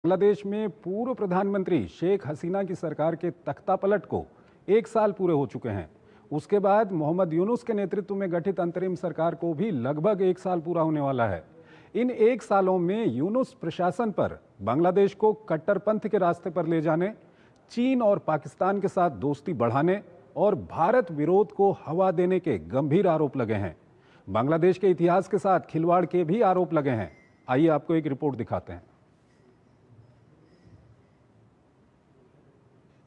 बांग्लादेश में पूर्व प्रधानमंत्री शेख हसीना की सरकार के तख्तापलट को 1 साल पूरे हो चुके हैं। उसके बाद मोहम्मद यूनुस के नेतृत्व में गठित अंतरिम सरकार को भी लगभग 1 साल पूरा होने वाला है। इन 1 सालों में यूनुस प्रशासन पर बांग्लादेश को कट्टरपंथ के रास्ते पर ले जाने, चीन और पाकिस्तान के साथ दोस्ती बढ़ाने और भारत विरोध को हवा देने के गंभीर आरोप लगे हैं। बांग्लादेश के इतिहास के साथ खिलवाड़ के भी आरोप लगे हैं। आइए आपको एक रिपोर्ट दिखाते हैं।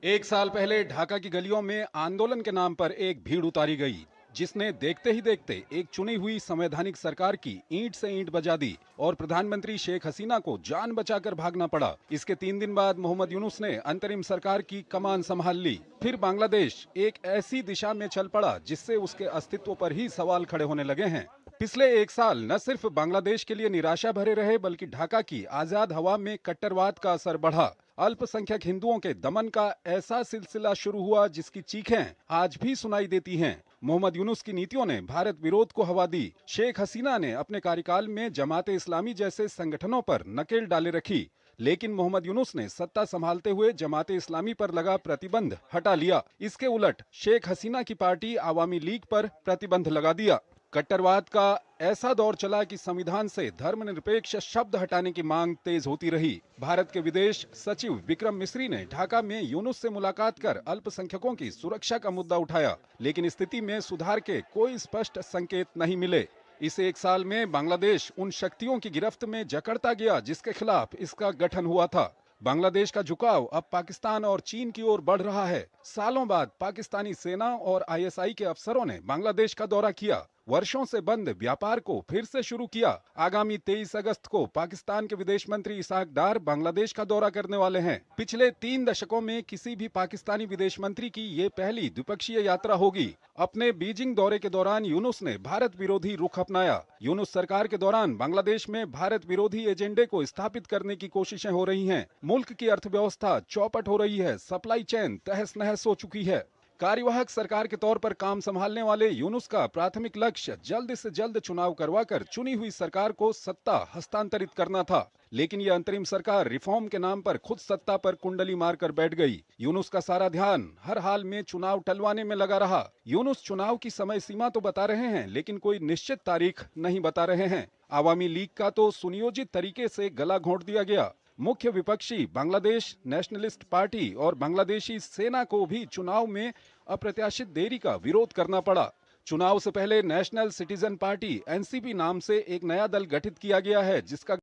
1 साल पहले ढाका की गलियों में आंदोलन के नाम पर एक भीड़ उतारी गई, जिसने देखते ही देखते एक चुनी हुई संवैधानिक सरकार की ईंट से ईंट बजा दी और प्रधानमंत्री शेख हसीना को जान बचाकर भागना पड़ा। इसके 3 दिन बाद मोहम्मद यूनुस ने अंतरिम सरकार की कमान संभाल ली। फिर बांग्लादेश एक ऐसी दिशा में चल पड़ा जिससे उसके अस्तित्व पर ही सवाल खड़े होने लगे हैं। पिछले 1 साल न सिर्फ बांग्लादेश के लिए निराशा भरे रहे, बल्कि ढाका की आजाद हवा में कट्टरवाद का असर बढ़ा। अल्पसंख्यक हिंदुओं के दमन का ऐसा सिलसिला शुरू हुआ जिसकी चीखें आज भी सुनाई देती हैं। मोहम्मद यूनुस की नीतियों ने भारत विरोध को हवा दी। शेख हसीना ने अपने कार्यकाल में जमाते इस्लामी जैसे संगठनों पर नकेल डाले रखी, लेकिन मोहम्मद यूनुस ने सत्ता संभालते हुए जमाते इस्लामी पर लगा प्रतिबंध हटा लिया। इसके उलट शेख हसीना की पार्टी आवामी लीग पर प्रतिबंध लगा दिया। कट्टरवाद का ऐसा दौर चला कि संविधान से धर्मनिरपेक्ष शब्द हटाने की मांग तेज होती रही। भारत के विदेश सचिव विक्रम मिस्री ने ढाका में यूनुस से मुलाकात कर अल्पसंख्यकों की सुरक्षा का मुद्दा उठाया, लेकिन स्थिति में सुधार के कोई स्पष्ट संकेत नहीं मिले। इस 1 साल में बांग्लादेश उन शक्तियों की गिरफ्त में जकड़ता गया जिसके खिलाफ इसका गठन हुआ था। बांग्लादेश का झुकाव अब पाकिस्तान और चीन की ओर बढ़ रहा है। सालों बाद पाकिस्तानी सेना और आईएसआई के अफसरों ने बांग्लादेश का दौरा किया, वर्षों से बंद व्यापार को फिर से शुरू किया। आगामी 23 अगस्त को पाकिस्तान के विदेश मंत्री इसहाक डार बांग्लादेश का दौरा करने वाले हैं। पिछले 3 दशकों में किसी भी पाकिस्तानी विदेश मंत्री की ये पहली द्विपक्षीय यात्रा होगी। अपने बीजिंग दौरे के दौरान यूनुस ने भारत विरोधी रुख अपनाया। यूनुस सरकार के दौरान बांग्लादेश में भारत विरोधी एजेंडे को स्थापित करने की कोशिशें हो रही हैं। मुल्क की अर्थव्यवस्था चौपट हो रही है, सप्लाई चेन तहस नहस हो चुकी है। कार्यवाहक सरकार के तौर पर काम संभालने वाले यूनुस का प्राथमिक लक्ष्य जल्द से जल्द चुनाव करवाकर चुनी हुई सरकार को सत्ता हस्तांतरित करना था, लेकिन यह अंतरिम सरकार रिफॉर्म के नाम पर खुद सत्ता पर कुंडली मारकर बैठ गई। यूनुस का सारा ध्यान हर हाल में चुनाव टलवाने में लगा रहा। यूनुस चुनाव की समय सीमा तो बता रहे हैं, लेकिन कोई निश्चित तारीख नहीं बता रहे हैं। आवामी लीग का तो सुनियोजित तरीके से गला घोंट दिया गया। मुख्य विपक्षी बांग्लादेश नेशनलिस्ट पार्टी और बांग्लादेशी सेना को भी चुनाव में अप्रत्याशित देरी का विरोध करना पड़ा। चुनाव से पहले नेशनल सिटीजन पार्टी एनसीपी नाम से एक नया दल गठित किया गया है, जिसका